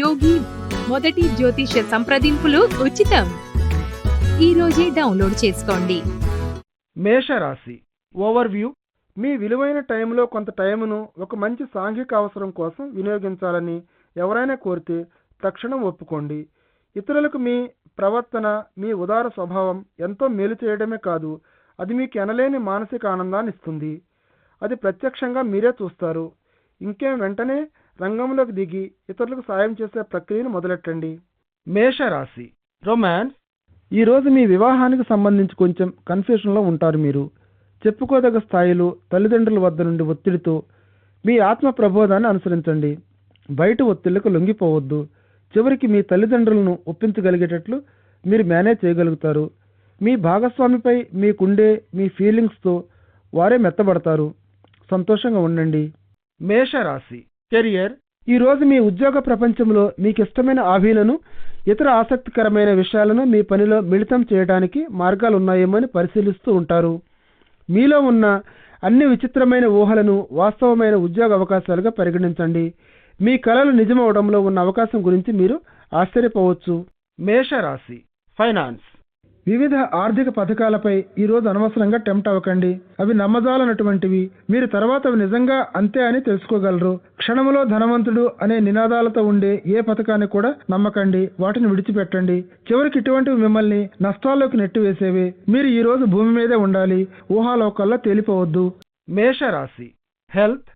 యోగి మొదటి జ్యోతిష సంప్రదింపులు ఉచితం. ఈ రోజే డౌన్లోడ్ చేసుకోండి. మేషరాశి ఓవర్వ్యూ. మీ విలువైన టైంలో కొంత టైమును ఒక మంచి సాంఘిక అవసరం కోసం వినియోగించాలని ఎవరైనా కోరితే తక్షణం ఒప్పుకోండి. ఇతరులకు మీ ప్రవర్తన, మీ ఉదార స్వభావం ఎంతో మేలు చేయడమే కాదు, అది మీకు ఎనలేని మానసిక ఆనందాన్ని ఇస్తుంది. అది ప్రత్యక్షంగా మీరే చూస్తారు. ఇంకేం, వెంటనే రంగంలోకి దిగి ఇతరులకు సాయం చేసే ప్రక్రియను మొదలెట్టండి. మేషరాశి రొమాన్స్. ఈరోజు మీ వివాహానికి సంబంధించి కొంచెం కన్ఫ్యూషన్లో ఉంటారు. మీరు చెప్పుకోదగ్గ స్థాయిలో తల్లిదండ్రుల వద్ద నుండి ఒత్తిడితో మీ ఆత్మ ప్రబోధాన్ని అనుసరించండి. బయట ఒత్తిళ్లకు లొంగిపోవద్దు. చివరికి మీ తల్లిదండ్రులను ఒప్పించగలిగేటట్లు మీరు మేనేజ్ చేయగలుగుతారు. మీ భాగస్వామిపై మీకుండే మీ ఫీలింగ్స్తో వారే మెత్తబడతారు. సంతోషంగా ఉండండి. మేషరాశి కెరియర్. ఈరోజు మీ ఉద్యోగ ప్రపంచంలో మీకు ఇష్టమైన హాబీలను, ఇతర ఆసక్తికరమైన విషయాలను మీ పనిలో మిళితం చేయడానికి మార్గాలు ఉన్నాయేమో అని పరిశీలిస్తూ ఉంటారు. మీలో ఉన్న అన్ని విచిత్రమైన ఊహలను వాస్తవమైన ఉద్యోగ అవకాశాలుగా పరిగణించండి. మీ కలలు నిజమవడంలో ఉన్న అవకాశం గురించి మీరు ఆశ్చర్యపోవచ్చు. మేషరాశి ఫైనాన్స్. వివిధ ఆర్థిక పథకాలపై ఈరోజు అనవసరంగా టెంప్ట్ అవ్వకండి. అవి నమ్మజాలనటువంటివి. మీరు తర్వాత అవి నిజంగా అంతే అని తెలుసుకోగలరు. క్షణములో ధనవంతుడు అనే నినాదాలతో ఉండే ఏ పథకాన్ని కూడా నమ్మకండి. వాటిని విడిచిపెట్టండి. చివరికి ఇటువంటివి మిమ్మల్ని నష్టాల్లోకి నెట్టివేసేవి. మీరు ఈ రోజు భూమి మీదే ఉండాలి. ఊహాలోకాల్లో తేలిపోవద్దు. మేషరాశి హెల్త్.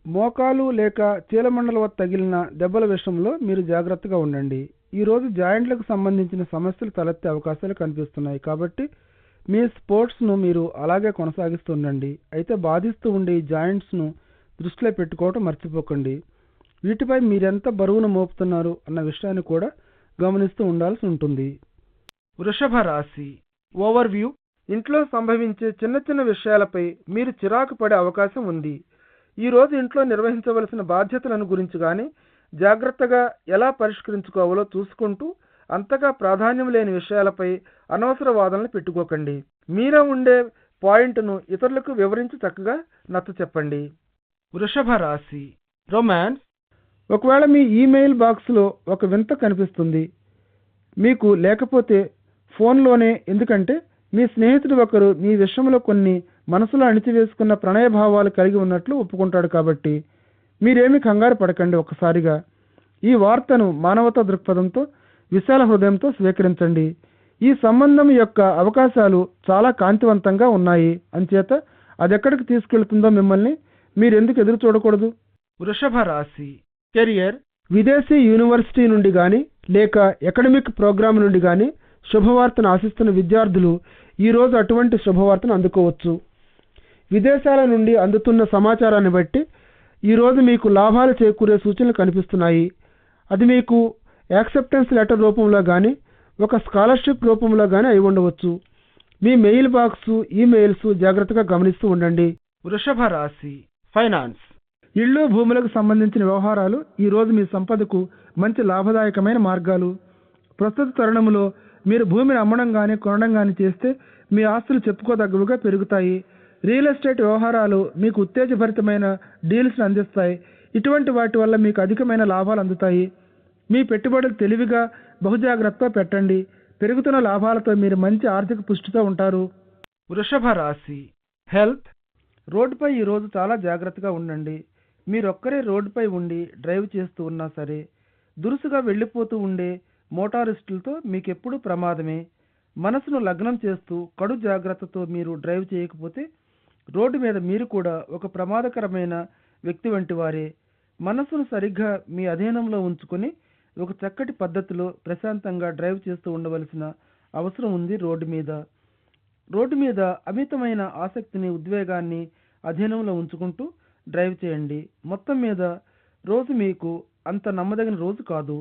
మోకాలు లేక చీలమండల వద్ద తగిలిన దెబ్బల విషయంలో మీరు జాగ్రత్తగా ఉండండి. ఈరోజు జాయింట్లకు సంబంధించిన సమస్యలు తలెత్తే అవకాశాలు కనిపిస్తున్నాయి. కాబట్టి మీ స్పోర్ట్స్ను మీరు అలాగే కొనసాగిస్తుండండి. అయితే బాధిస్తూ ఉండే ఈ జాయింట్స్ను దృష్టిలో పెట్టుకోవటం మర్చిపోకండి. వీటిపై మీరెంత బరువును మోపుతున్నారు అన్న విషయాన్ని కూడా గమనిస్తూ ఉండాల్సి ఉంటుంది. వృషభ రాశి ఓవర్వ్యూ. ఇంట్లో సంభవించే చిన్న చిన్న విషయాలపై మీరు చిరాకు పడే అవకాశం ఉంది. ఈరోజు ఇంట్లో నిర్వహించవలసిన బాధ్యతలను గురించి కానీ, జాగ్రత్తగా ఎలా పరిష్కరించుకోవాలో చూసుకుంటూ అంతగా ప్రాధాన్యం లేని విషయాలపై అనవసర వాదనలు పెట్టుకోకండి. మీలో ఉండే పాయింట్ను ఇతరులకు వివరించి చక్కగా నచ్చ చెప్పండి. వృషభ రాశి రొమాన్స్. ఒకవేళ మీ ఈమెయిల్ బాక్స్లో ఒక వింత కనిపిస్తుంది మీకు, లేకపోతే ఫోన్లోనే. ఎందుకంటే మీ స్నేహితుడు ఒకరు మీ విషయంలో కొన్ని మనసులో అణిచివేసుకున్న ప్రణయ భావాలు కలిగి ఉన్నట్లు ఒప్పుకుంటాడు. కాబట్టి మీరేమీ కంగారు పడకండి. ఒక్కసారిగా ఈ వార్తను మానవతా దృక్పథంతో, విశాల హృదయంతో స్వీకరించండి. ఈ సంబంధం యొక్క అవకాశాలు చాలా కాంతివంతంగా ఉన్నాయి. అంచేత అదెక్కడికి తీసుకెళ్తుందో మిమ్మల్ని మీరెందుకు ఎదురు చూడకూడదు. వృషభ రాశి కెరియర్. విదేశీ యూనివర్సిటీ నుండి కానీ, లేక అకాడమిక్ ప్రోగ్రాం నుండి కానీ శుభవార్తను ఆశిస్తున్న విద్యార్థులు ఈరోజు అటువంటి శుభవార్తను అందుకోవచ్చు. విదేశాల నుండి అందుతున్న సమాచారాన్ని బట్టి ఈరోజు మీకు లాభాలు చేకూరే సూచనలు కనిపిస్తున్నాయి. అది మీకు యాక్సెప్టెన్స్ లెటర్ రూపంలో కానీ, ఒక స్కాలర్షిప్ రూపంలో కానీ అయి ఉండవచ్చు. మీ మెయిల్ బాక్స్, ఈమెయిల్స్ జాగ్రత్తగా గమనిస్తూ ఉండండి. వృషభ రాశి ఫైనాన్స్. ఇళ్ళు, భూములకు సంబంధించిన వ్యవహారాలు ఈరోజు మీ సంపదకు మంచి లాభదాయకమైన మార్గాలు. ప్రస్తుత తరుణంలో మీరు భూమిని అమ్మడం కానీ, కొనడం కానీ చేస్తే మీ ఆస్తులు చెప్పుకోదగ్గవిగా పెరుగుతాయి. రియల్ ఎస్టేట్ వ్యవహారాలు మీకు ఉత్తేజభరితమైన డీల్స్ని అందిస్తాయి. ఇటువంటి వాటి వల్ల మీకు అధికమైన లాభాలు అందుతాయి. మీ పెట్టుబడులు తెలివిగా, బహుజాగ్రత్తగా పెట్టండి. పెరుగుతున్న లాభాలతో మీరు మంచి ఆర్థిక పుష్టితో ఉంటారు. వృషభ రాశి హెల్త్. రోడ్డుపై ఈరోజు చాలా జాగ్రత్తగా ఉండండి. మీరొక్కరే రోడ్డుపై ఉండి డ్రైవ్ చేస్తూ ఉన్నా సరే, దురుసుగా వెళ్ళిపోతూ ఉండే మోటారిస్టులతో మీకెప్పుడూ ప్రమాదమే. మనసును లగ్నం చేస్తూ కడు జాగ్రత్తతో మీరు డ్రైవ్ చేయకపోతే రోడ్డు మీద మీరు కూడా ఒక ప్రమాదకరమైన వ్యక్తి వంటి వారే. మనసును సరిగ్గా మీ అధీనంలో ఉంచుకొని ఒక చక్కటి పద్ధతిలో ప్రశాంతంగా డ్రైవ్ చేస్తూ ఉండవలసిన అవసరం ఉంది. రోడ్డు మీద అమితమైన ఆసక్తిని, ఉద్వేగాన్ని అధీనంలో ఉంచుకుంటూ డ్రైవ్ చేయండి. మొత్తం మీద రోజు మీకు అంత నమ్మదగిన రోజు కాదు,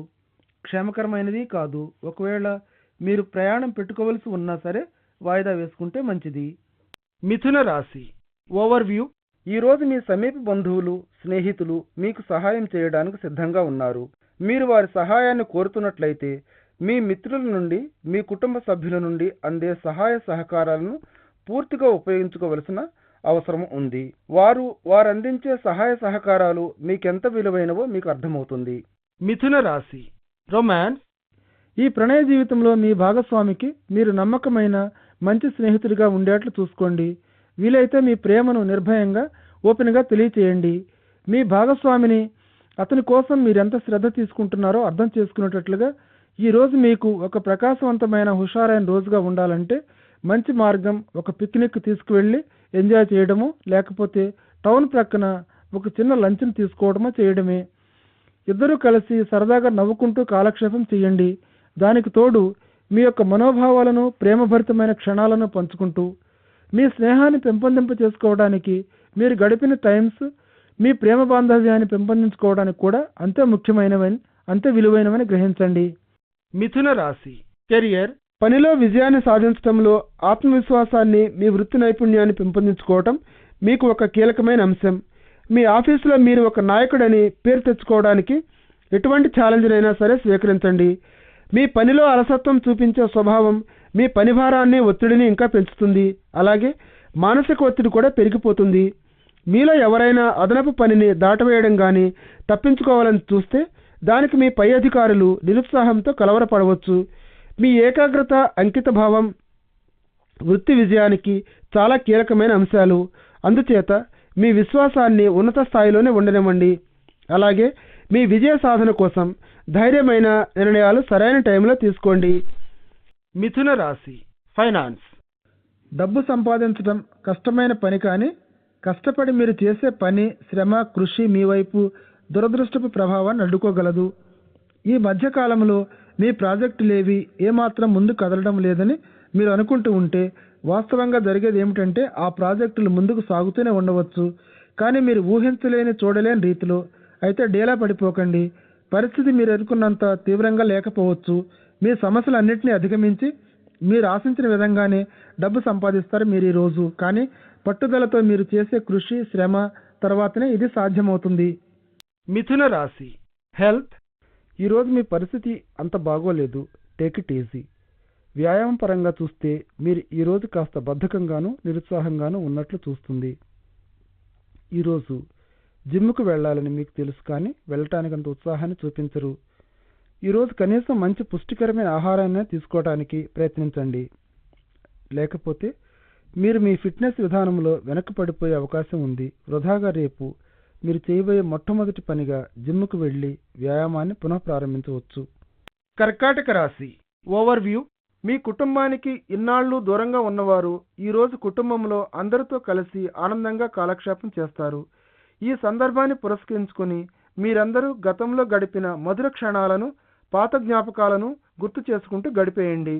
క్షేమకరమైనది కాదు. ఒకవేళ మీరు ప్రయాణం పెట్టుకోవలసి ఉన్నా సరే వాయిదా వేసుకుంటే మంచిది. మిథున రాశి ఓవర్వ్యూ. ఈరోజు మీ సమీప బంధువులు, స్నేహితులు మీకు సహాయం చేయడానికి సిద్ధంగా ఉన్నారు. మీరు వారి సహాయాన్ని కోరుతున్నట్లయితే మీ మిత్రుల నుండి, మీ కుటుంబ సభ్యుల నుండి అందే సహాయ సహకారాలను పూర్తిగా ఉపయోగించుకోవలసిన అవసరం ఉంది. వారు అందించే సహాయ సహకారాలు మీకెంత విలువైనవో మీకు అర్థమవుతుంది. మిథున రాశి రొమాన్స్. ఈ ప్రణయ జీవితంలో మీ భాగస్వామికి మీరు నమ్మకమైన మంచి స్నేహితుడిగా ఉండేట్లు చూసుకోండి. వీలైతే మీ ప్రేమను నిర్భయంగా ఓపెన్గా తెలియచేయండి. మీ భాగస్వామిని అతని కోసం మీరెంత శ్రద్ధ తీసుకుంటున్నారో అర్థం చేసుకునేటట్లుగా ఈ రోజు మీకు ఒక ప్రకాశవంతమైన హుషారైన రోజుగా ఉండాలంటే మంచి మార్గం ఒక పిక్నిక్ తీసుకువెళ్ళి ఎంజాయ్ చేయడము, లేకపోతే టౌన్ ప్రక్కన ఒక చిన్న లంచ్ని తీసుకోవడమో చేయడమే. ఇద్దరూ కలిసి సరదాగా నవ్వుకుంటూ కాలక్షేపం చేయండి. దానికి తోడు మీ యొక్క మనోభావాలను, ప్రేమభరితమైన క్షణాలను పంచుకుంటూ మీ స్నేహాన్ని పెంపొందింప చేసుకోవడానికి, మీరు గడిపిన టైమ్స్ మీ ప్రేమ బాంధవ్యాన్ని పెంపొందించుకోవడానికి కూడా అంతే ముఖ్యమైనవని, అంతే విలువైనవని గ్రహించండి. మిథున రాశి కెరియర్. పనిలో విజయాన్ని సాధించడంలో ఆత్మవిశ్వాసాన్ని, మీ వృత్తి నైపుణ్యాన్ని పెంపొందించుకోవటం మీకు ఒక కీలకమైన అంశం. మీ ఆఫీసులో మీరు ఒక నాయకుడని పేరు తెచ్చుకోవడానికి ఎటువంటి ఛాలెంజ్నైనా సరే స్వీకరించండి. మీ పనిలో అలసత్వం చూపించే స్వభావం మీ పనిభారాన్ని, ఒత్తిడిని ఇంకా పెంచుతుంది. అలాగే మానసిక ఒత్తిడి కూడా పెరిగిపోతుంది. మీలో ఎవరైనా అదనపు పనిని దాటవేయడం కానీ తప్పించుకోవాలని చూస్తే దానికి మీ పై అధికారులు నిరుత్సాహంతో కలవరపడవచ్చు. మీ ఏకాగ్రత, అంకిత భావం వృత్తి విజయానికి చాలా కీలకమైన అంశాలు. అందుచేత మీ విశ్వాసాన్ని ఉన్నత స్థాయిలోనే ఉండనివ్వండి. అలాగే మీ విజయ సాధన కోసం ధైర్యమైన నిర్ణయాలు సరైన టైంలో తీసుకోండి. మిథున రాశి ఫైనాన్స్. డబ్బు సంపాదించడం కష్టమైన పని, కానీ కష్టపడి మీరు చేసే పని, శ్రమ, కృషి మీ వైపు దురదృష్టపు ప్రభావాన్ని అడ్డుకోగలదు. ఈ మధ్యకాలంలో మీ ప్రాజెక్టులేవి ఏమాత్రం ముందు కదలడం లేదని మీరు అనుకుంటూ ఉంటే వాస్తవంగా జరిగేది ఏమిటంటే ఆ ప్రాజెక్టులు ముందుకు సాగుతూనే ఉండవచ్చు, కానీ మీరు ఊహించలేని, చూడలేని రీతిలో. అయితే డేలా పడిపోకండి. పరిస్థితి మీరు అనుకున్నంత తీవ్రంగా లేకపోవచ్చు. మీ సమస్యలన్నింటినీ అధిగమించి మీరు ఆశించిన విధంగానే డబ్బు సంపాదిస్తారు మీరు ఈరోజు. కానీ పట్టుదలతో మీరు చేసే కృషి, శ్రమ తర్వాతనే ఇది సాధ్యమవుతుంది. మిథున రాశి హెల్త్. ఈరోజు మీ పరిస్థితి అంత బాగోలేదు. Take it easy. వ్యాయామం పరంగా చూస్తే మీరు ఈరోజు కాస్త బద్ధకంగాను, నిరుత్సాహంగాను ఉన్నట్లు చూస్తుంది. ఈరోజు జిమ్కు వెళ్ళాలని మీకు తెలుసు, కానీ వెళ్ళటానికి అంత ఉత్సాహాన్ని చూపించరు. ఈరోజు కనీసం మంచి పుష్టికరమైన ఆహారాన్ని తీసుకోవడానికి ప్రయత్నించండి. లేకపోతే మీరు మీ ఫిట్నెస్ విధానంలో వెనక్కి పడిపోయే అవకాశం ఉంది. వృధాగా రేపు మీరు చేయబోయే మొట్టమొదటి పనిగా జిమ్కు వెళ్ళి వ్యాయామాన్ని పునఃప్రారంభించవచ్చు. కర్కాటక రాశి ఓవర్వ్యూ. మీ కుటుంబానికి ఇన్నాళ్ళు దూరంగా ఉన్నవారు ఈరోజు కుటుంబంలో అందరితో కలిసి ఆనందంగా కాలక్షేపం చేస్తారు. ఈ సందర్భాన్ని పురస్కరించుకుని మీరందరూ గతంలో గడిపిన మధుర క్షణాలను, పాత జ్ఞాపకాలను గుర్తు చేసుకుంటూ గడిపేయండి.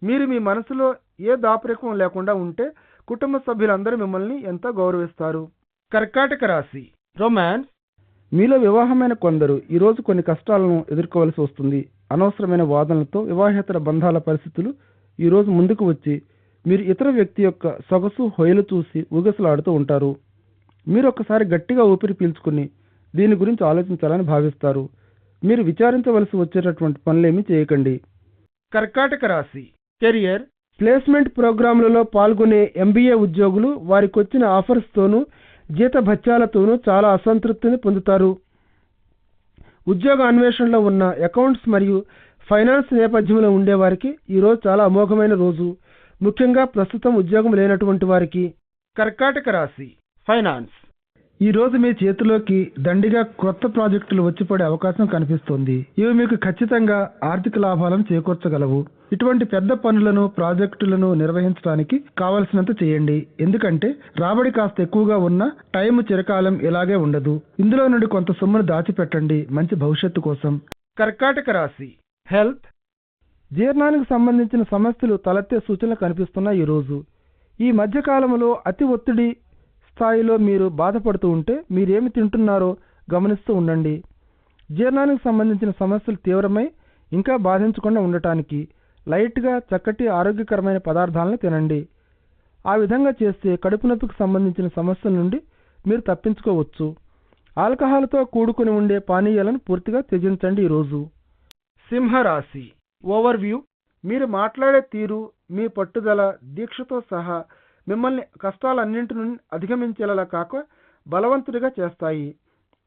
మీరు మీ మనసులో ఏ దాపరికం లేకుండా ఉంటే కుటుంబ సభ్యులందరూ మిమ్మల్ని ఎంతో గౌరవిస్తారు. కర్కాటక రాశి రొమాన్స్. మీలో వివాహమైన కొందరు ఈరోజు కొన్ని కష్టాలను ఎదుర్కోవలసి వస్తుంది. అనవసరమైన వాదనలతో వివాహేతర బంధాల పరిస్థితులు ఈరోజు ముందుకు వచ్చి మీరు ఇతర వ్యక్తి యొక్క సొగసు, హొయలు చూసి ఊగసలాడుతూ ఉంటారు. మీరు ఒక్కసారి గట్టిగా ఊపిరి పీల్చుకుని దీని గురించి ఆలోచించాలని భావిస్తారు. మీరు విచారించవలసి వచ్చేటటువంటి పనులేమీ చేయకండి. కర్కాటక రాశి కెరియర్. ప్లేస్మెంట్ ప్రోగ్రాంలలో పాల్గొనే ఎంబీఏ ఉద్యోగులు వారికొచ్చిన ఆఫర్స్తోనూ, జీత భత్యాలతోనూ చాలా అసంతృప్తిని పొందుతారు. ఉద్యోగ అన్వేషణలో ఉన్న అకౌంట్స్ మరియు ఫైనాన్స్ నేపథ్యంలో ఉండేవారికి ఈరోజు చాలా అమోఘమైన రోజు, ముఖ్యంగా ప్రస్తుతం ఉద్యోగం లేనటువంటి వారికి. కర్కాటక రాశి ఫైనాన్స్. ఈరోజు మీ చేతిలోకి దండిగా కొత్త ప్రాజెక్టులు వచ్చిపడే అవకాశం కనిపిస్తోంది. ఇవి మీకు ఖచ్చితంగా ఆర్థిక లాభాలను చేకూర్చగలవు. ఇటువంటి పెద్ద పనులను, ప్రాజెక్టులను నిర్వహించడానికి కావలసినంత చేయండి. ఎందుకంటే రాబడి కాస్త ఎక్కువగా ఉన్న టైం చిరకాలం ఇలాగే ఉండదు. ఇందులో నుండి కొంత సొమ్మును దాచిపెట్టండి మంచి భవిష్యత్తు కోసం. కర్కాటక రాశి హెల్త్. జీర్ణానికి సంబంధించిన సమస్యలు తలెత్తే సూచనలు కనిపిస్తున్నాయి ఈరోజు. ఈ మధ్యకాలంలో అతి ఒత్తిడి స్థాయిలో మీరు బాధపడుతూ ఉంటే మీరేమి తింటున్నారో గమనిస్తూ ఉండండి. జీర్ణానికి సంబంధించిన సమస్యలు తీవ్రమై ఇంకా బాధించకుండా ఉండటానికి లైట్గా చక్కటి ఆరోగ్యకరమైన పదార్థాలను తినండి. ఆ విధంగా చేస్తే కడుపు నొప్పికి సంబంధించిన సమస్యల నుండి మీరు తప్పించుకోవచ్చు. ఆల్కహాల్తో కూడుకుని ఉండే పానీయాలను పూర్తిగా త్యజించండి ఈరోజు. సింహరాశి ఓవర్వ్యూ. మీరు మాట్లాడే తీరు, మీ పట్టుదల, దీక్షతో సహా మిమ్మల్ని కష్టాలన్నింటి నుండి అధిగమించేలా కాక బలవంతుడిగా చేస్తాయి.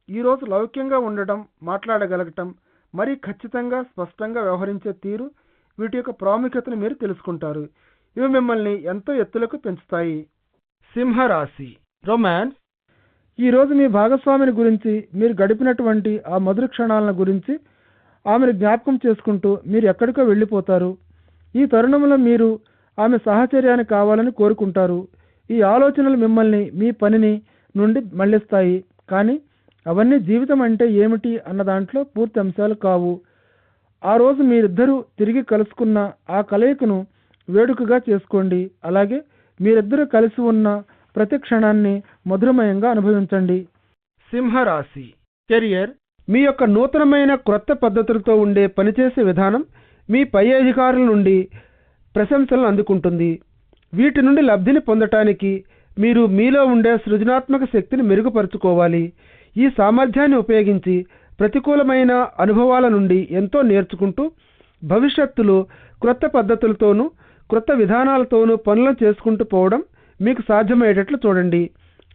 ఈరోజు లౌక్యంగా ఉండటం, మాట్లాడగలగటం, మరీ ఖచ్చితంగా స్పష్టంగా వ్యవహరించే తీరు, వీటి యొక్క ప్రాముఖ్యతను మీరు తెలుసుకుంటారు. ఇవి మిమ్మల్ని ఎంతో ఎత్తులకు పెంచుతాయి. సింహరాశి రొమాన్స్. ఈరోజు మీ భాగస్వామిని గురించి, మీరు గడిపినటువంటి ఆ మధుర క్షణాలను గురించి ఆమెను జ్ఞాపకం చేసుకుంటూ మీరు ఎక్కడికో వెళ్ళిపోతారు. ఈ తరుణంలో మీరు ఆమె సాహచర్యాన్ని కావాలని కోరుకుంటారు. ఈ ఆలోచనలు మిమ్మల్ని మీ పనిని నుండి మళ్లిస్తాయి. కానీ అవన్నీ జీవితం అంటే ఏమిటి అన్న దాంట్లో పూర్తి అంశాలు కావు. ఆ రోజు మీరిద్దరూ తిరిగి కలుసుకున్న ఆ కలయికను వేడుకగా చేసుకోండి. అలాగే మీరిద్దరూ కలిసి ఉన్న ప్రతి క్షణాన్ని మధురమయంగా అనుభవించండి. సింహరాశి కెరియర్. మీ యొక్క నూతనమైన క్రొత్త పద్ధతులతో ఉండే పనిచేసే విధానం మీ పై అధికారుల నుండి ప్రశంసలను అందుకుంటుంది. వీటి నుండి లబ్ధిని పొందటానికి మీరు మీలో ఉండే సృజనాత్మక శక్తిని మెరుగుపరుచుకోవాలి. ఈ సామర్థ్యాన్ని ఉపయోగించి ప్రతికూలమైన అనుభవాల నుండి ఎంతో నేర్చుకుంటూ భవిష్యత్తులో క్రొత్త పద్ధతులతోనూ క్రొత్త విధానాలతోనూ పనులను చేసుకుంటూ పోవడం మీకు సాధ్యమయ్యేటట్లు చూడండి.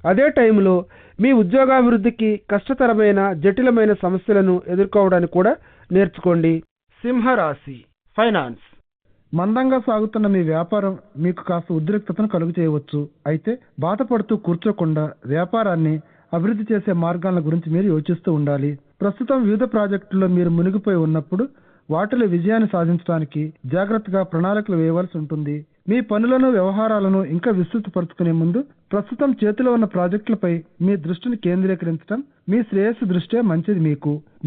అదే టైంలో మీ ఉద్యోగాభివృద్ధికి కష్టతరమైన జటిలమైన సమస్యలను ఎదుర్కోవడానికి కూడా నేర్చుకోండి. సింహరాశి ఫైనాన్స్. మందంగా సాగుతున్న మీ వ్యాపారం మీకు కాస్త ఉద్రిక్తతను కలుగు చేయవచ్చు. అయితే బాధపడుతూ కూర్చోకుండా వ్యాపారాన్ని అభివృద్ధి చేసే మార్గాల గురించి మీరు యోచిస్తూ ఉండాలి. ప్రస్తుతం వివిధ ప్రాజెక్టుల్లో మీరు మునిగిపోయి ఉన్నప్పుడు వాటిలో విజయాన్ని సాధించడానికి జాగ్రత్తగా ప్రణాళికలు వేయవలసి ఉంటుంది. మీ పనులను వ్యవహారాలను ఇంకా విస్తృతపరుచుకునే ముందు ప్రస్తుతం చేతిలో ఉన్న ప్రాజెక్టులపై మీ దృష్టిని కేంద్రీకరించడం మీ శ్రేయస్సు దృష్ట్యా మంచిది.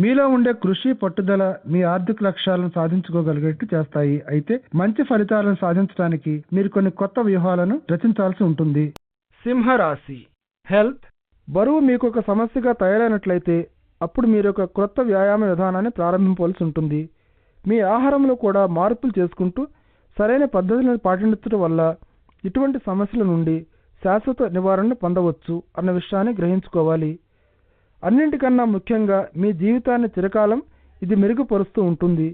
మీలో ఉండే కృషి, పట్టుదల మీ ఆర్థిక లక్ష్యాలను సాధించుకోగలిగేట్టు చేస్తాయి. అయితే మంచి ఫలితాలను సాధించడానికి మీరు కొన్ని కొత్త వ్యూహాలను రచించాల్సి ఉంటుంది. సింహరాశి హెల్త్. బరువు మీకు ఒక సమస్యగా తయారైనట్లయితే అప్పుడు మీరు ఒక క్రొత్త వ్యాయామ విధానాన్ని ప్రారంభించవలసి ఉంటుంది. మీ ఆహారంలో కూడా మార్పులు చేసుకుంటూ సరైన పద్ధతులను పాటించడం వల్ల ఇటువంటి సమస్యల నుండి శాశ్వత నివారణను పొందవచ్చు అన్న విషయాన్ని గ్రహించుకోవాలి. అన్నింటికన్నా ముఖ్యంగా మీ జీవితాన్ని చిరకాలం ఇది మెరుగుపరుస్తూ ఉంటుంది,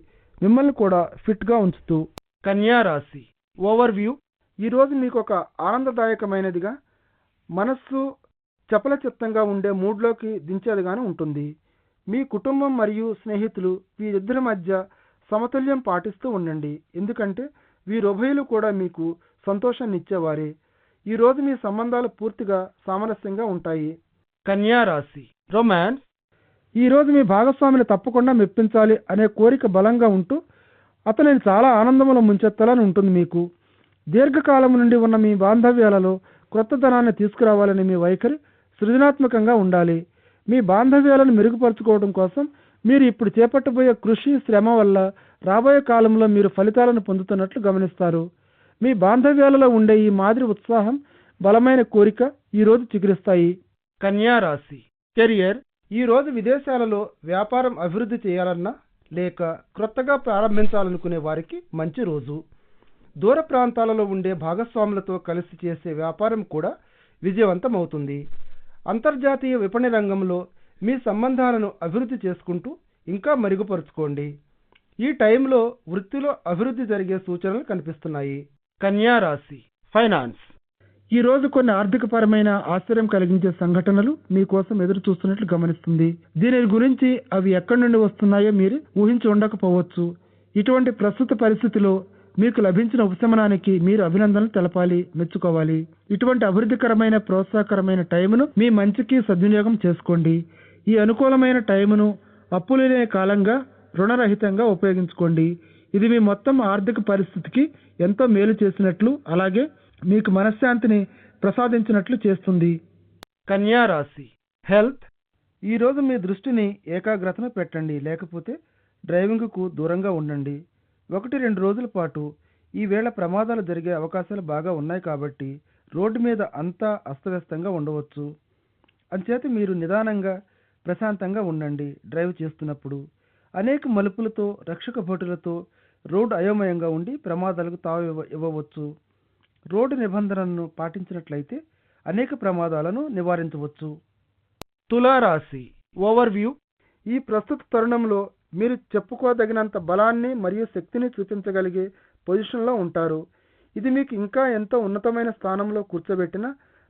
మిమ్మల్ని కూడా ఫిట్గా ఉంచుతూ. కన్యా రాశి ఓవర్వ్యూ. ఈరోజు మీకు ఒక ఆనందదాయకమైనదిగా, మనస్సు చపలచిత్తంగా ఉండే మూడ్లోకి దించేదిగానే ఉంటుంది. మీ కుటుంబం మరియు స్నేహితులు వీరిద్దరి మధ్య సమతుల్యం పాటిస్తూ ఉండండి, ఎందుకంటే వీరుభయులు కూడా మీకు సంతోషాన్ని ఇచ్చేవారే. ఈరోజు మీ సంబంధాలు పూర్తిగా సామరస్యంగా ఉంటాయి. కన్యా రాశి రొమాన్స్. ఈరోజు మీ భాగస్వామిని తప్పకుండా మెప్పించాలి అనే కోరిక బలంగా ఉంటూ అతనిని చాలా ఆనందంలో ముంచెత్తాలని ఉంటుంది. మీకు దీర్ఘకాలం నుండి ఉన్న మీ బాంధవ్యాలలో క్రొత్తదనాన్ని తీసుకురావాలని మీ వైఖరి సృజనాత్మకంగా ఉండాలి. మీ బాంధవ్యాలను మెరుగుపరుచుకోవడం కోసం మీరు ఇప్పుడు చేపట్టబోయే కృషి, శ్రమ వల్ల రాబోయే కాలంలో మీరు ఫలితాలను పొందుతున్నట్లు గమనిస్తారు. మీ బాంధవ్యాలలో ఉండే ఈ మాదిరి ఉత్సాహం, బలమైన కోరిక ఈరోజు చిగురిస్తాయి. కన్యా రాశి కెరియర్. ఈరోజు విదేశాలలో వ్యాపారం అభివృద్ధి చేయాలన్నా లేక క్రొత్తగా ప్రారంభించాలనుకునే వారికి మంచి రోజు. దూర ప్రాంతాలలో ఉండే భాగస్వాములతో కలిసి చేసే వ్యాపారం కూడా విజయవంతమవుతుంది. అంతర్జాతీయ విపణి రంగంలో మీ సంబంధాలను అభివృద్ధి చేసుకుంటూ ఇంకా మెరుగుపరుచుకోండి. ఈ టైంలో వృత్తిలో అభివృద్ధి జరిగే సూచనలు కనిపిస్తున్నాయి. కన్యా రాశి ఫైనాన్స్. ఈరోజు కొన్ని ఆర్థికపరమైన ఆశ్చర్యం కలిగించే సంఘటనలు మీకోసం ఎదురు చూస్తున్నట్లు గమనిస్తుంది. దీని గురించి అవి ఎక్కడి నుండి వస్తున్నాయో మీరు ఊహించి ఉండకపోవచ్చు. ఇటువంటి ప్రస్తుత పరిస్థితిలో మీకు లభించిన ఉపశమనానికి మీరు అభినందనలు తెలపాలి, మెచ్చుకోవాలి. ఇటువంటి అభివృద్ధికరమైన, ప్రోత్సాహకరమైన టైమును మీ మంచికి సద్వినియోగం చేసుకోండి. ఈ అనుకూలమైన టైమును అప్పులేని కాలంగా, రుణరహితంగా ఉపయోగించుకోండి. ఇది మీ మొత్తం ఆర్థిక పరిస్థితికి ఎంతో మేలు చేసినట్లు, అలాగే మీకు మనశ్శాంతిని ప్రసాదించినట్లు చేస్తుంది. కన్యా రాశి హెల్త్. ఈరోజు మీ దృష్టిని ఏకాగ్రతను పెట్టండి, లేకపోతే డ్రైవింగ్కు దూరంగా ఉండండి. 1-2 రోజుల పాటు ఈవేళ ప్రమాదాలు జరిగే అవకాశాలు బాగా ఉన్నాయి కాబట్టి రోడ్డు మీద అంతా అస్తవ్యస్తంగా ఉండవచ్చు. అంచేత మీరు నిదానంగా, ప్రశాంతంగా ఉండండి. డ్రైవ్ చేస్తున్నప్పుడు అనేక మలుపులతో, రక్షక భటులతో రోడ్డు అయోమయంగా ఉండి ప్రమాదాలకు తావు ఇవ్వవచ్చు. రోడ్డు నిబంధనలను పాటించినట్లయితే అనేక ప్రమాదాలను నివారించవచ్చు. తులారాశి ఓవర్వ్యూ. ఈ ప్రస్తుత తరుణంలో మీరు చెప్పుకోదగినంత బలాన్ని మరియు శక్తిని చూపించగలిగే పొజిషన్లో ఉంటారు. ఇది మీకు ఇంకా ఎంతో ఉన్నతమైన స్థానంలో కూర్చోబెట్టిన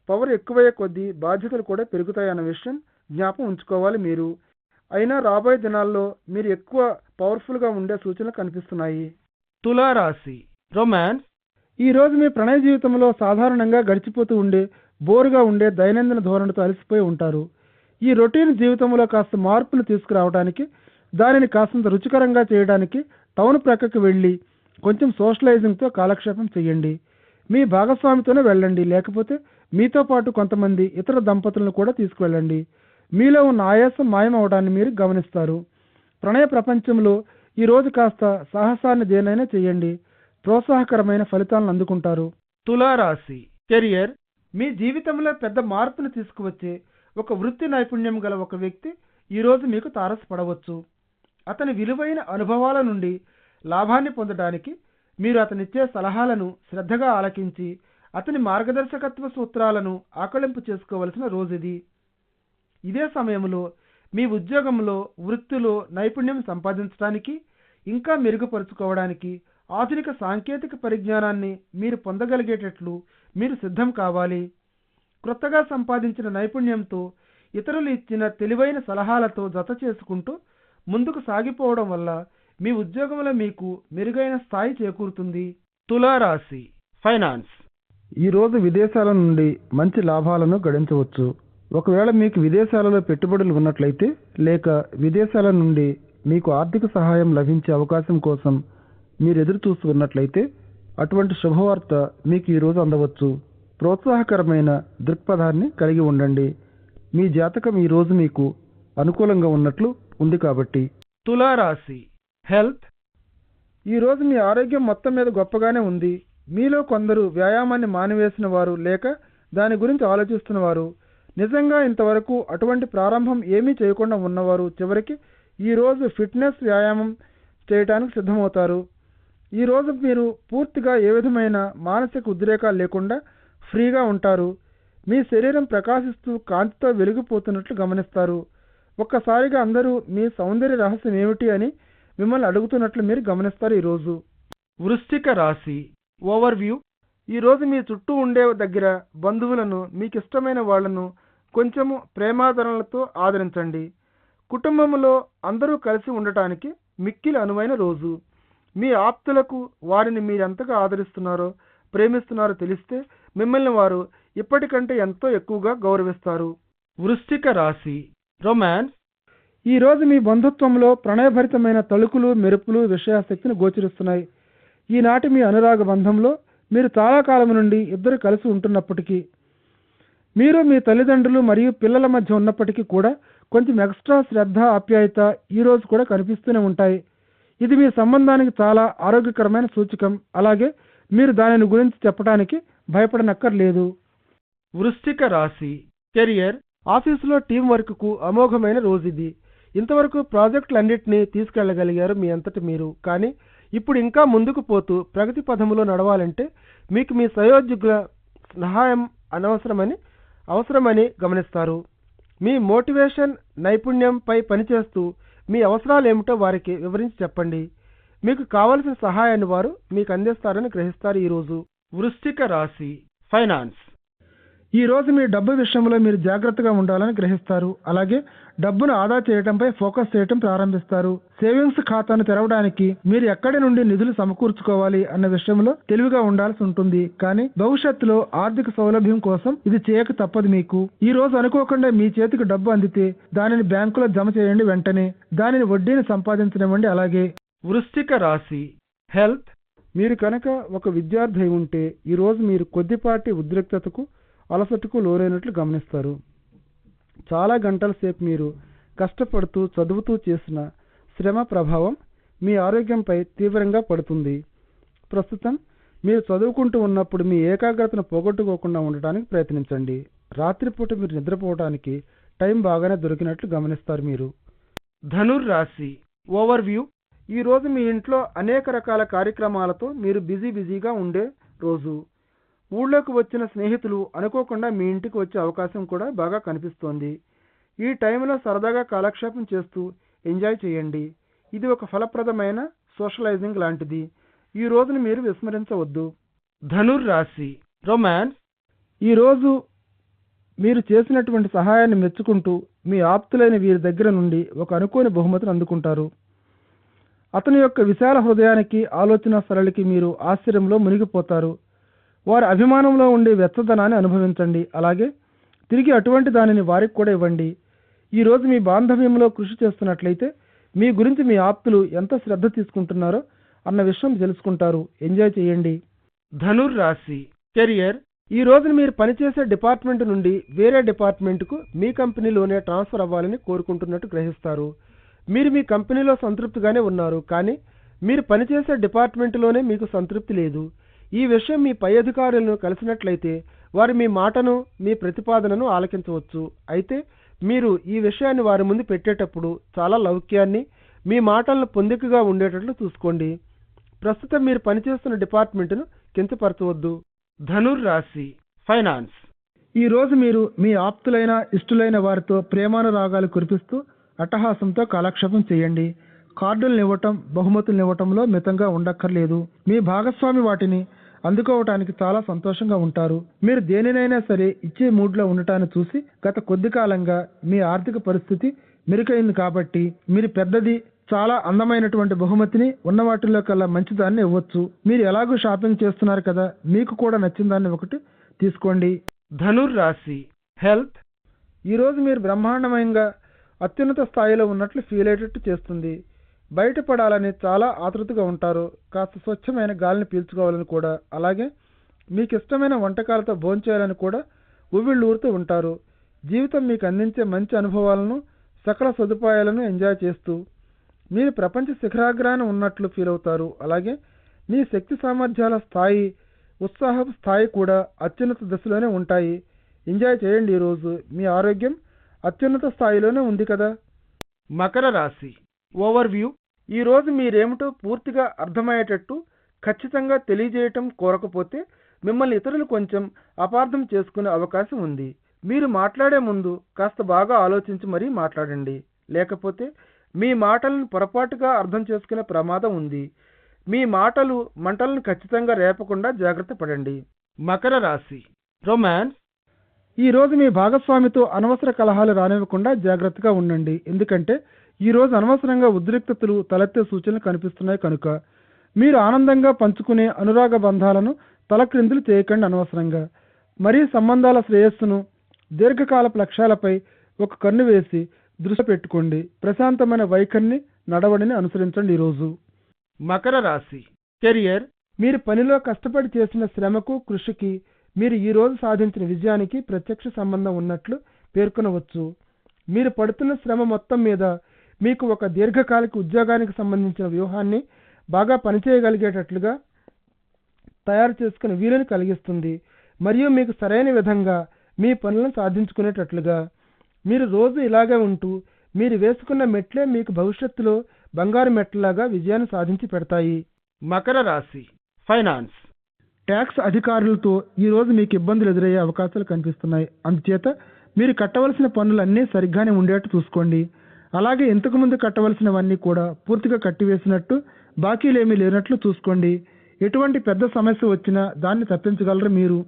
పవర్ ఎక్కువయ్యే కొద్దీ బాధ్యతలు కూడా పెరుగుతాయన్న విషయం జ్ఞాపకం ఉంచుకోవాలి మీరు. అయినా రాబోయే దినాల్లో మీరు ఎక్కువ పవర్ఫుల్గా ఉండే సూచనలు కనిపిస్తున్నాయి. తులారాశి రొమాన్స్. ఈరోజు మీ ప్రణయ జీవితంలో సాధారణంగా గడిచిపోతూ ఉండే బోరుగా ఉండే దైనందిన ధోరణితో అలసిపోయి ఉంటారు. ఈ రొటీన్ జీవితంలో కాస్త మార్పులు తీసుకురావడానికి, దానిని కాస్తంత రుచికరంగా చేయడానికి టౌన్ ప్రక్కకి వెళ్ళి కొంచెం సోషలైజింగ్తో కాలక్షేపం చేయండి. మీ భాగస్వామితోనే వెళ్ళండి, లేకపోతే మీతో పాటు కొంతమంది ఇతర దంపతులను కూడా తీసుకువెళ్ళండి. మీలో ఉన్న ఆయాసం మాయం అవడాన్ని మీరు గమనిస్తారు. ప్రణయ ప్రపంచంలో ఈరోజు కాస్త సాహసాన్ని దేనైనా చేయండి. ప్రోత్సాహకరమైన ఫలితాలను అందుకుంటారు. తులారాశి కెరియర్. మీ జీవితంలో పెద్ద మార్పును తీసుకువచ్చే ఒక వృత్తి నైపుణ్యం గల ఒక వ్యక్తి ఈరోజు మీకు తారసపడవచ్చు. అతని విలువైన అనుభవాల నుండి లాభాన్ని పొందడానికి మీరు అతనిచ్చే సలహాలను శ్రద్ధగా ఆలకించి అతని మార్గదర్శకత్వ సూత్రాలను ఆకళింపు చేసుకోవలసిన రోజుది. ఇదే సమయంలో మీ ఉద్యోగంలో, వృత్తిలో నైపుణ్యం సంపాదించడానికి, ఇంకా మెరుగుపరుచుకోవడానికి ఆధునిక సాంకేతిక పరిజ్ఞానాన్ని మీరు పొందగలిగేటట్లు మీరు సిద్ధం కావాలి. క్రొత్తగా సంపాదించిన నైపుణ్యంతో ఇతరులు ఇచ్చిన తెలివైన సలహాలతో జత చేసుకుంటూ ముందుకు సాగిపోవడం వల్ల మీ ఉద్యోగంలో మీకు మెరుగైన స్థాయి చేకూరుతుంది. తులారాశి ఫైనాన్స్. ఈరోజు విదేశాల నుండి మంచి లాభాలను గడించవచ్చు. ఒకవేళ మీకు విదేశాలలో పెట్టుబడులు ఉన్నట్లయితే, లేక విదేశాల నుండి మీకు ఆర్థిక సహాయం లభించే అవకాశం కోసం మీరు ఎదురు చూస్తూ ఉన్నట్లయితే, అటువంటి శుభవార్త మీకు ఈరోజు అందవచ్చు. ప్రోత్సాహకరమైన దృక్పథాన్ని కలిగి ఉండండి. మీ జాతకం ఈరోజు మీకు అనుకూలంగా ఉన్నట్లు ఉంది కాబట్టి. తులారాశి హెల్త్. ఈరోజు మీ ఆరోగ్యం మొత్తం మీద గొప్పగానే ఉంది. మీలో కొందరు వ్యాయామాన్ని మానివేసిన వారు, లేక దాని గురించి ఆలోచిస్తున్నవారు, నిజంగా ఇంతవరకు అటువంటి ప్రారంభం ఏమీ చేయకుండా ఉన్నవారు చివరికి ఈరోజు ఫిట్నెస్ వ్యాయామం చేయడానికి సిద్ధమవుతారు. ఈరోజు మీరు పూర్తిగా ఏ విధమైన మానసిక ఉద్రేకాలు లేకుండా ఫ్రీగా ఉంటారు. మీ శరీరం ప్రకాశిస్తూ కాంతితో వెలిగిపోతున్నట్లు గమనిస్తారు. ఒక్కసారిగా అందరూ మీ సౌందర్య రహస్యం ఏమిటి అని మిమ్మల్ని అడుగుతున్నట్లు మీరు గమనిస్తారు. ఈరోజు వృశ్చిక రాశి ఓవర్వ్యూ. ఈరోజు మీ చుట్టూ ఉండే దగ్గర బంధువులను, మీకు ఇష్టమైన వాళ్లను కొంచెము ప్రేమాదరణలతో ఆదరించండి. కుటుంబంలో అందరూ కలిసి ఉండటానికి మిక్కిలి అనువైన రోజు. మీ ఆప్తులకు వారిని మీరెంతగా ఆదరిస్తున్నారో, ప్రేమిస్తున్నారో తెలిస్తే మిమ్మల్ని వారు ఇప్పటికంటే ఎంతో ఎక్కువగా గౌరవిస్తారు. వృశ్చిక రాశి రొమాన్స్. ఈరోజు మీ బంధుత్వంలో ప్రణయభరితమైన తళుకులు, మెరుపులు, విషయాశక్తిని గోచరిస్తున్నాయి. ఈనాటి మీ అనురాగ బంధంలో మీరు చాలా కాలం నుండి ఇద్దరు కలిసి ఉంటున్నప్పటికీ, మీరు మీ తల్లిదండ్రులు మరియు పిల్లల మధ్య ఉన్నప్పటికీ కూడా కొంచెం ఎక్స్ట్రా శ్రద్ధ, ఆప్యాయత ఈరోజు కూడా కనిపిస్తూనే ఉంటాయి. ఇది మీ సంబంధానికి చాలా ఆరోగ్యకరమైన సూచకం. అలాగే మీరు దానిని గురించి చెప్పడానికి భయపడనక్కర్లేదు. వృశ్చిక రాశి కెరియర్. ఆఫీసులో టీం వర్క్కు అమోఘమైన రోజు ఇది. ఇంతవరకు ప్రాజెక్టులన్నింటినీ తీసుకెళ్లగలిగారు మీ అంతటి మీరు. కానీ ఇప్పుడు ఇంకా ముందుకు పోతూ ప్రగతి పథంలో నడవాలంటే మీకు మీ సహోద్యోగుల సహాయం అవసరమని గమనిస్తారు. మీ మోటివేషన్ నైపుణ్యంపై పనిచేస్తూ మీ అవసరాలు ఏమిటో వారికి వివరించి చెప్పండి. మీకు కావలసిన సహాయాన్ని వారు మీకు అందిస్తారని గ్రహిస్తారు. ఈరోజు వృశ్చిక రాశి ఫైనాన్స్. ఈరోజు మీ డబ్బు విషయంలో మీరు జాగ్రత్తగా ఉండాలని గ్రహిస్తారు. అలాగే డబ్బును ఆదా చేయడంపై ఫోకస్ చేయడం ప్రారంభిస్తారు. సేవింగ్స్ ఖాతాను తెరవడానికి మీరు ఎక్కడి నుండి నిధులు సమకూర్చుకోవాలి అన్న విషయంలో తెలివిగా ఉండాల్సి ఉంటుంది. కానీ భవిష్యత్తులో ఆర్థిక సౌలభ్యం కోసం ఇది చేయక తప్పదు మీకు. ఈ రోజు అనుకోకుండా మీ చేతికి డబ్బు అందితే దానిని బ్యాంకులో జమ చేయండి. వెంటనే దానిని వడ్డీని సంపాదించనివ్వండి. అలాగే వృశ్చిక రాశి హెల్త్. మీరు కనుక ఒక విద్యార్థి అయి ఉంటే ఈరోజు మీరు కొద్దిపాటి ఉద్రిక్తతకు, అలసటకు లోనైనట్లు గమనిస్తారు. చాలా గంటల సేపు మీరు కష్టపడుతూ చదువుతూ చేసిన శ్రమ ప్రభావం మీ ఆరోగ్యంపై తీవ్రంగా పడుతుంది. ప్రస్తుతం మీరు చదువుకుంటూ ఉన్నప్పుడు మీ ఏకాగ్రతను పోగొట్టుకోకుండా ఉండటానికి ప్రయత్నించండి. రాత్రిపూట మీరు నిద్రపోవడానికి టైం బాగానే దొరికినట్లు గమనిస్తారు మీరు. ధనుర్ రాశి ఓవర్వ్యూ. ఈరోజు మీ ఇంట్లో అనేక రకాల కార్యక్రమాలతో మీరు బిజీగా ఉండే రోజు. ఊళ్ళోకి వచ్చిన స్నేహితులు అనుకోకుండా మీ ఇంటికి వచ్చే అవకాశం కూడా బాగా కనిపిస్తోంది. ఈ టైంలో సరదాగా కాలక్షేపం చేస్తూ ఎంజాయ్ చేయండి. ఇది ఒక ఫలప్రదమైన సోషలైజింగ్ లాంటిది. ఈ రోజును మీరు విస్మరించవద్దు. ధనుర్ రాశి రొమాన్స్. ఈరోజు మీరు చేసినటువంటి సహాయాన్ని మెచ్చుకుంటూ మీ ఆప్తులైన వీరి దగ్గర నుండి ఒక అనుకోని బహుమతిని అందుకుంటారు. అతని యొక్క విశాల హృదయానికి ఆలోచన సరళికి మీరు ఆశ్చర్యంలో మునిగిపోతారు. వారి అభిమానంలో ఉండే వెచ్చదనాన్ని అనుభవించండి. అలాగే తిరిగి అటువంటి దానిని వారికి కూడా ఇవ్వండి. ఈరోజు మీ బాంధవ్యంలో కృషి చేస్తున్నట్లయితే మీ గురించి మీ ఆప్తులు ఎంత శ్రద్ధ తీసుకుంటున్నారో అన్న విషయం తెలుసుకుంటారు. ఎంజాయ్ చేయండి. ధనుర్ రాశి కెరియర్. ఈ రోజున మీరు పనిచేసే డిపార్ట్మెంట్ నుండి వేరే డిపార్ట్మెంట్కు మీ కంపెనీలోనే ట్రాన్స్ఫర్ అవ్వాలని కోరుకుంటున్నట్టు గ్రహిస్తారు. మీరు మీ కంపెనీలో సంతృప్తిగానే ఉన్నారు, కానీ మీరు పనిచేసే డిపార్ట్మెంట్లోనే మీకు సంతృప్తి లేదు. ఈ విషయం మీ పై అధికారులను కలిసినట్లయితే వారు మీ మాటను, మీ ప్రతిపాదనను ఆలకించవచ్చు. అయితే మీరు ఈ విషయాన్ని వారి ముందు పెట్టేటప్పుడు చాలా లౌక్యాన్ని, మీ మాటలను పొందికగా ఉండేటట్లు చూసుకోండి. ప్రస్తుతం మీరు పనిచేస్తున్న డిపార్ట్మెంట్ను కించపరచవద్దు. ధనుర్ రాశి ఫైనాన్స్. ఈ రోజు మీరు మీ ఆప్తులైన ఇష్టులైన వారితో ప్రేమానురాగాలు కురిపిస్తూ అట్టహాసంతో కాలక్షేపం చేయండి. కార్డులను ఇవ్వటం, బహుమతులను ఇవ్వటంలో మితంగా ఉండక్కర్లేదు. మీ భాగస్వామి వాటిని అందుకోవటానికి చాలా సంతోషంగా ఉంటారు. మీరు దేనినైనా సరే ఇచ్చే మూడ్లో ఉండటాన్ని చూసి గత కొద్ది కాలంగా మీ ఆర్థిక పరిస్థితి మెరుగైంది కాబట్టి మీరు పెద్దది, చాలా అందమైనటువంటి బహుమతిని ఉన్న వాటిల్లో కల్లా మంచిదాన్ని ఇవ్వచ్చు. మీరు ఎలాగూ షాపింగ్ చేస్తున్నారు కదా, మీకు కూడా నచ్చిన దాన్ని ఒకటి తీసుకోండి. ధనుర్ రాశి హెల్త్. ఈరోజు మీరు బ్రహ్మాండమయంగా అత్యున్నత స్థాయిలో ఉన్నట్లు ఫీల్ అయ్యేటట్టు చేస్తుంది. బయటపడాలని చాలా ఆతృతగా ఉంటారు. కాస్త స్వచ్ఛమైన గాలిని పీల్చుకోవాలని కూడా, అలాగే మీకు ఇష్టమైన వంటకాలతో భోంచేయాలని కూడా ఉవ్విళ్ళూరుతూ ఉంటారు. జీవితం మీకు అందించే మంచి అనుభవాలను, సకల సదుపాయాలను ఎంజాయ్ చేస్తూ మీరు ప్రపంచ శిఖరాగ్రాన ఉన్నట్లు ఫీల్ అవుతారు. అలాగే మీ శక్తి సామర్థ్యాల స్థాయి, ఉత్సాహపు స్థాయి కూడా అత్యున్నత దశలోనే ఉంటాయి. ఎంజాయ్ చేయండి. ఈరోజు మీ ఆరోగ్యం అత్యున్నత స్థాయిలోనే ఉంది కదా. మకర రాశి ఓవర్వ్యూ. ఈరోజు మీరేమిటో పూర్తిగా అర్థమయ్యేటట్టు ఖచ్చితంగా తెలియజేయటం కోరకపోతే మిమ్మల్ని ఇతరులు కొంచెం అపార్థం చేసుకునే అవకాశం ఉంది. మీరు మాట్లాడే ముందు కాస్త బాగా ఆలోచించి మరీ మాట్లాడండి, లేకపోతే మీ మాటలను పొరపాటుగా అర్థం చేసుకునే ప్రమాదం ఉంది. మీ మాటలు మంటలను ఖచ్చితంగా రేపకుండా జాగ్రత్త పడండి. మకర రాశి రొమాన్స్. ఈరోజు మీ భాగస్వామితో అనవసర కలహాలు రానివ్వకుండా జాగ్రత్తగా ఉండండి. ఎందుకంటే ఈరోజు అనవసరంగా ఉద్రిక్తతలు తలెత్తే సూచనలు కనిపిస్తున్నాయి కనుక మీరు ఆనందంగా పంచుకునే అనురాగ బంధాలను తలక్రిందులు చేయకండి అనవసరంగా. మరీ సంబంధాల శ్రేయస్సును, దీర్ఘకాలపు లక్ష్యాలపై ఒక కన్ను వేసి దృష్టి పెట్టుకోండి. ప్రశాంతమైన వైఖరిని, నడవడిని అనుసరించండి. ఈరోజు మకర రాశి కెరియర్. మీరు పనిలో కష్టపడి చేసిన శ్రమకు, కృషికి మీరు ఈరోజు సాధించిన విజయానికి ప్రత్యక్ష సంబంధం ఉన్నట్లు పేర్కొనవచ్చు. మీరు పడుతున్న శ్రమ మొత్తం మీద మీకు ఒక దీర్ఘకాలిక ఉద్యోగానికి సంబంధించిన వ్యూహాన్ని బాగా పనిచేయగలిగేటట్లుగా తయారు చేసుకునే వీలుని కలిగిస్తుంది. మరియు మీకు సరైన విధంగా మీ పనులను సాధించుకునేటట్లుగా. మీరు రోజు ఇలాగే ఉంటూ మీరు వేసుకున్న మెట్లే మీకు భవిష్యత్తులో బంగారు మెట్లలాగా విజయాన్ని సాధించి పెడతాయి. మకర రాశి ఫైనాన్స్. ట్యాక్స్ అధికారులతో ఈరోజు మీకు ఇబ్బందులు ఎదురయ్యే అవకాశాలు కనిపిస్తున్నాయి. అందుచేత మీరు కట్టవలసిన పన్నులన్నీ సరిగ్గానే ఉండేట్టు చూసుకోండి. అలాగే ఇంతకుముందు కట్టవలసినవన్నీ కూడా పూర్తిగా కట్టివేసినట్టు, బాకీలేమీ లేనట్లు చూసుకోండి. ఎటువంటి పెద్ద సమస్య వచ్చినా దాన్ని తప్పించగలరు మీరు.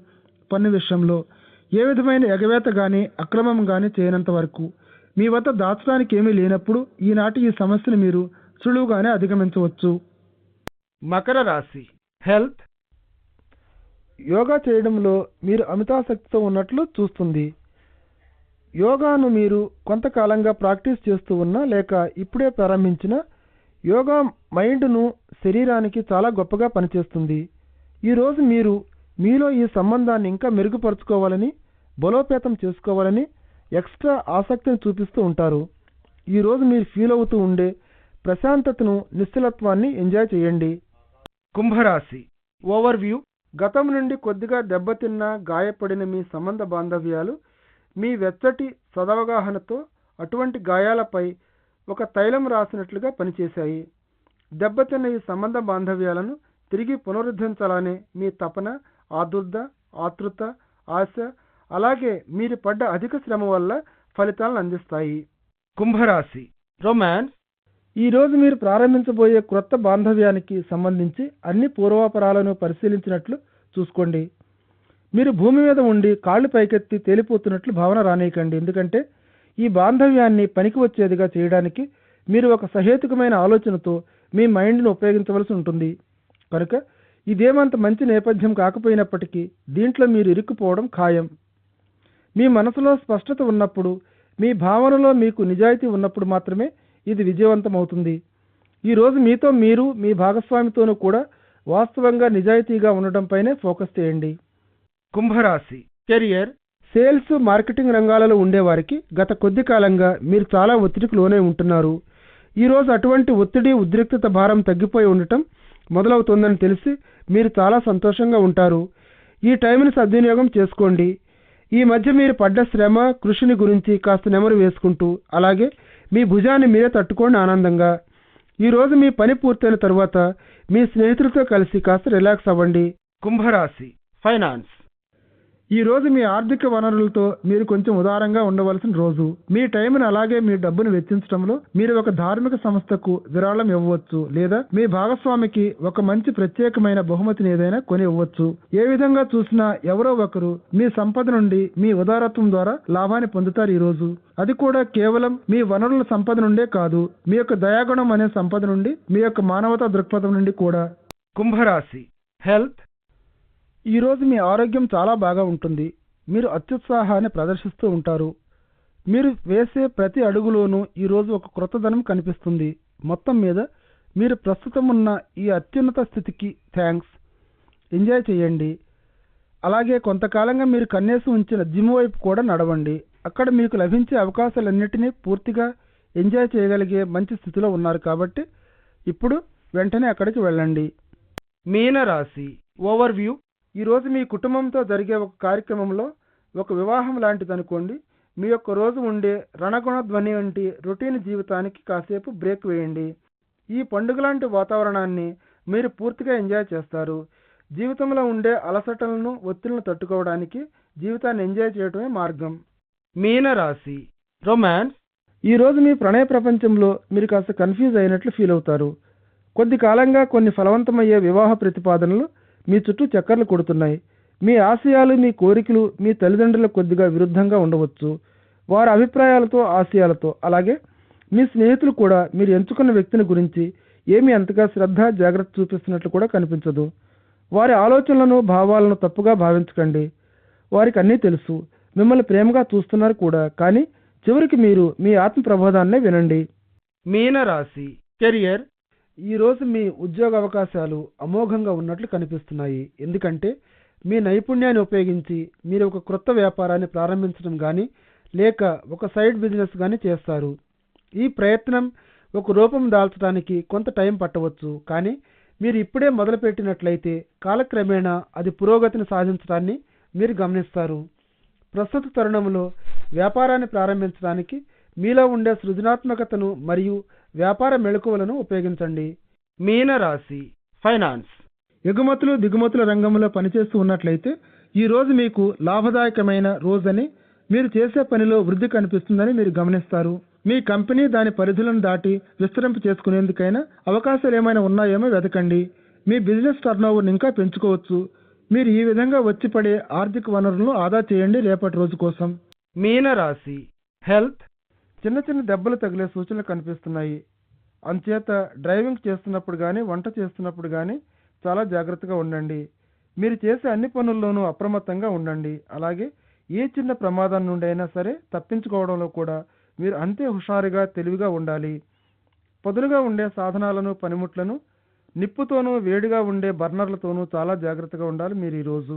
పన్ను విషయంలో ఏ విధమైన ఎగవేత కానీ, అక్రమం కానీ చేయనంత వరకు మీ వద్ద దాచడానికి ఏమీ లేనప్పుడు ఈనాటి ఈ సమస్యను మీరు సులువుగానే అధిగమించవచ్చు. మకర రాశి హెల్త్. యోగా చేయడంలో మీరు అమితాసక్తితో ఉన్నట్లు చూస్తుంది. యోగాను మీరు కొంతకాలంగా ప్రాక్టీస్ చేస్తూ ఉన్నా, లేక ఇప్పుడే ప్రారంభించిన యోగా మైండ్ను, శరీరానికి చాలా గొప్పగా పనిచేస్తుంది. ఈరోజు మీరు మీలో ఈ సంబంధాన్ని ఇంకా మెరుగుపరుచుకోవాలని, బలోపేతం చేసుకోవాలని ఎక్స్ట్రా ఆసక్తిని చూపిస్తూ ఉంటారు. ఈరోజు మీరు ఫీల్ అవుతూ ఉండే ప్రశాంతతను, నిశ్చలత్వాన్ని ఎంజాయ్ చేయండి. కుంభరాశి ఓవర్వ్యూ. గతం నుండి కొద్దిగా దెబ్బతిన్న, గాయపడిన మీ సంబంధ బాంధవ్యాలు మీ వెచ్చటి సదవగాహనతో అటువంటి గాయాలపై ఒక తైలం రాసినట్లుగా పనిచేశాయి. దెబ్బతిన్న ఈ సంబంధ బాంధవ్యాలను తిరిగి పునరుద్ధరించాలనే మీ తపన, ఆతృత, ఆశ, అలాగే మీరు పడ్డ అధిక శ్రమ వల్ల ఫలితాలను అందిస్తాయి. కుంభరాశి రొమాన్స్. ఈరోజు మీరు ప్రారంభించబోయే క్రొత్త బాంధవ్యానికి సంబంధించి అన్ని పూర్వాపరాలను పరిశీలించినట్లు చూసుకోండి. మీరు భూమి మీద ఉండి కాళ్ళు పైకెత్తి తేలిపోతున్నట్లు భావన రానీయకండి. ఎందుకంటే ఈ బాంధవ్యాన్ని పనికి వచ్చేదిగా చేయడానికి మీరు ఒక సహేతుకమైన ఆలోచనతో మీ మైండ్ను ఉపయోగించవలసి ఉంటుంది. కనుక ఇదేమంత మంచి నేపథ్యం కాకపోయినప్పటికీ దీంట్లో మీరు ఇరుక్కుపోవడం ఖాయం. మీ మనసులో స్పష్టత ఉన్నప్పుడు, మీ భావనలో మీకు నిజాయితీ ఉన్నప్పుడు మాత్రమే ఇది విజయవంతమవుతుంది. ఈరోజు మీతో మీరు, మీ భాగస్వామితోనూ కూడా వాస్తవంగా నిజాయితీగా ఉండటంపైనే ఫోకస్ చేయండి. కుంభరాశి కెరియర్. సేల్స్, మార్కెటింగ్ రంగాలలో ఉండేవారికి గత కొద్ది కాలంగా మీరు చాలా ఒత్తిడికి లోనే ఉంటున్నారు. ఈరోజు అటువంటి ఒత్తిడి, ఉద్రిక్తత భారం తగ్గిపోయి ఉండటం మొదలవుతోందని తెలిసి మీరు చాలా సంతోషంగా ఉంటారు. ఈ టైంని సద్వినియోగం చేసుకోండి. ఈ మధ్య మీరు పడ్డ శ్రమ, కృషిని గురించి కాస్త నెమరు వేసుకుంటూ, అలాగే మీ భుజాన్ని మీరే తట్టుకోండి ఆనందంగా. ఈరోజు మీ పని పూర్తయిన తరువాత మీ స్నేహితులతో కలిసి కాస్త రిలాక్స్ అవ్వండి. కుంభరాశి ఫైనాన్స్. ఈరోజు మీ ఆర్థిక వనరులతో మీరు కొంచెం ఉదారంగా ఉండవలసిన రోజు. మీ టైంను అలాగే మీ డబ్బును వెచ్చించడంలో మీరు ఒక ధార్మిక సంస్థకు విరాళం ఇవ్వవచ్చు, లేదా మీ భాగస్వామికి ఒక మంచి ప్రత్యేకమైన బహుమతిని ఏదైనా కొని ఇవ్వచ్చు. ఏ విధంగా చూసినా ఎవరో ఒకరు మీ సంపద నుండి మీ ఉదారత్వం ద్వారా లాభాన్ని పొందుతారు ఈరోజు. అది కూడా కేవలం మీ వనరుల సంపద నుండే కాదు, మీ యొక్క దయాగుణం అనే సంపద నుండి, మీ యొక్క మానవతా దృక్పథం నుండి కూడా. కుంభరాశి హెల్త్. ఈరోజు మీ ఆరోగ్యం చాలా బాగా ఉంటుంది. మీరు అత్యుత్సాహాన్ని ప్రదర్శిస్తూ ఉంటారు. మీరు వేసే ప్రతి అడుగులోనూ ఈరోజు ఒక క్రొత్తదనం కనిపిస్తుంది. మొత్తం మీద మీరు ప్రస్తుతం ఉన్న ఈ అత్యున్నత స్థితికి థ్యాంక్స్. ఎంజాయ్ చేయండి. అలాగే కొంతకాలంగా మీరు కన్నేసి ఉంచిన జిమ్ వైపు కూడా నడవండి. అక్కడ మీకు లభించే అవకాశాలన్నిటినీ పూర్తిగా ఎంజాయ్ చేయగలిగే మంచి స్థితిలో ఉన్నారు కాబట్టి ఇప్పుడు వెంటనే అక్కడికి వెళ్ళండి. మీనరాశి ఓవర్వ్యూ. ఈరోజు మీ కుటుంబంతో జరిగే ఒక కార్యక్రమంలో, ఒక వివాహం లాంటిదనుకోండి, మీ యొక్క రోజు ఉండే రణగుణ ధ్వని వంటి రొటీన్ జీవితానికి కాసేపు బ్రేక్ వేయండి. ఈ పండుగ లాంటి వాతావరణాన్ని మీరు పూర్తిగా ఎంజాయ్ చేస్తారు. జీవితంలో ఉండే అలసటలను, ఒత్తిళ్లను తట్టుకోవడానికి జీవితాన్ని ఎంజాయ్ చేయడమే మార్గం. మీనరాశి రొమాన్స్. ఈరోజు మీ ప్రణయ ప్రపంచంలో మీరు కాస్త కన్ఫ్యూజ్ అయినట్లు ఫీల్ అవుతారు. కొద్ది కాలంగా కొన్ని ఫలవంతమయ్యే వివాహ ప్రతిపాదనలు మీ చుట్టూ చక్కర్లు కొడుతున్నాయి. మీ ఆశయాలు, మీ కోరికలు మీ తల్లిదండ్రులకు కొద్దిగా విరుద్ధంగా ఉండవచ్చు. వారి అభిప్రాయాలతో, ఆశయాలతో, అలాగే మీ స్నేహితులు కూడా మీరు ఎంచుకున్న వ్యక్తిని గురించి ఏమీ అంతగా శ్రద్ధ, జాగ్రత్త చూపిస్తున్నట్లు కూడా కనిపించదు. వారి ఆలోచనలను, భావాలను తప్పుగా భావించకండి. వారికి అన్నీ తెలుసు, మిమ్మల్ని ప్రేమగా చూస్తున్నారు కూడా. కానీ చివరికి మీరు మీ ఆత్మ ప్రబోధాన్నే వినండి. మీనరాశి కెరియర్. ఈరోజు మీ ఉద్యోగ అవకాశాలు అమోఘంగా ఉన్నట్లు కనిపిస్తున్నాయి. ఎందుకంటే మీ నైపుణ్యాన్ని ఉపయోగించి మీరు ఒక క్రొత్త వ్యాపారాన్ని ప్రారంభించడం కానీ, లేక ఒక సైడ్ బిజినెస్ కానీ చేస్తారు. ఈ ప్రయత్నం ఒక రూపం దాల్చడానికి కొంత టైం పట్టవచ్చు. కానీ మీరు ఇప్పుడే మొదలుపెట్టినట్లయితే కాలక్రమేణా అది పురోగతిని సాధించడాన్ని మీరు గమనిస్తారు. ప్రస్తుత తరుణంలో వ్యాపారాన్ని ప్రారంభించడానికి మీలో ఉండే సృజనాత్మకతను మరియు వ్యాపార మెళకువలను ఉపయోగించండి. మీనరాశి ఫైనాన్స్. ఎగుమతులు, దిగుమతుల రంగంలో పనిచేస్తూ ఉన్నట్లయితే ఈరోజు మీకు లాభదాయకమైన రోజని, మీరు చేసే పనిలో వృద్ధి కనిపిస్తుందని మీరు గమనిస్తారు. మీ కంపెనీ దాని పరిధులను దాటి విస్తరింపు చేసుకునేందుకైనా అవకాశాలు ఏమైనా ఉన్నాయేమో వెతకండి. మీ బిజినెస్ టర్నోవర్ని ఇంకా పెంచుకోవచ్చు. మీరు ఈ విధంగా వచ్చిపడే ఆర్థిక వనరులను ఆదా చేయండి రేపటి రోజు కోసం. మీనరాశి హెల్త్. చిన్న చిన్న దెబ్బలు తగిలే సూచనలు కనిపిస్తున్నాయి. అంచేత డ్రైవింగ్ చేస్తున్నప్పుడు కానీ, వంట చేస్తున్నప్పుడు కానీ చాలా జాగ్రత్తగా ఉండండి. మీరు చేసే అన్ని పనుల్లోనూ అప్రమత్తంగా ఉండండి. అలాగే ఏ చిన్న ప్రమాదం నుండి అయినా సరే తప్పించుకోవడంలో కూడా మీరు అంతే హుషారుగా, తెలివిగా ఉండాలి. పదునుగా ఉండే సాధనాలను, పనిముట్లను నిప్పుతోనూ, వేడిగా ఉండే బర్నర్లతోనూ చాలా జాగ్రత్తగా ఉండాలి మీరు ఈరోజు.